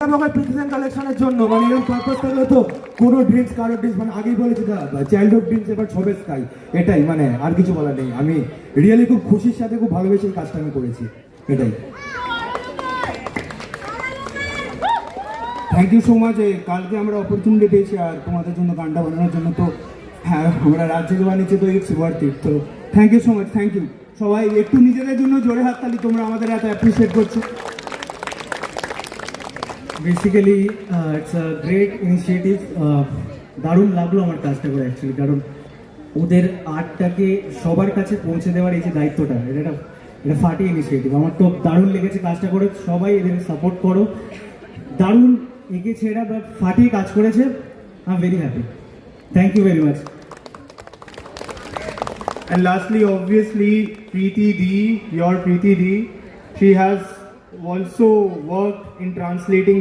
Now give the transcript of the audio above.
আমাকে প্রিসিশন কালেকশনের জন্য মানে এরকম পারপাস থাকলে তো কোনো ড্রিঙ্কস কারো ড্রিঙ্কস মানে আগেই বলেছি চাইল্ডহুড ড্রিঙ্কস এবার সবে স্কাই এটাই মানে আর কিছু বলার নেই। আমি রিয়েলি খুব খুশির সাথে খুব ভালোবেসে এই কাজটা আমি করেছি এটাই। Thank you so much. কালকে আমরা অপরচুনিটি পেয়েছি আর তোমাদের জন্য গানটা বানানোর জন্য, তো হ্যাঁ আমরা রাজ্যকে বানিয়েছি, তো ইটস ওয়ার্থ ইট। তো thank you so much, thank you সবাই। একটু নিজেদের জন্য জোরে হাততালি, তোমরা আমাদের এত অ্যাপ্রিসিয়েট করছো। Basically it's a great initiative. দারুণ লাগলো আমার কাজটা করে অ্যাকচুয়ালি, কারণ ওদের আর্টটাকে সবার কাছে পৌঁছে দেওয়ার এই যে দায়িত্বটা, এটা ফাটি ইনিশিয়েটিভ। আমার তো দারুণ লেগেছে কাজটা করে। সবাই এদের সাপোর্ট করো। দারুণ এগিয়েছে এরা, বাট ফাটিয়ে কাজ করেছে। I am very happy. Thank you very much. And lastly, obviously, Preeti D, your Preeti D, she has also worked in translating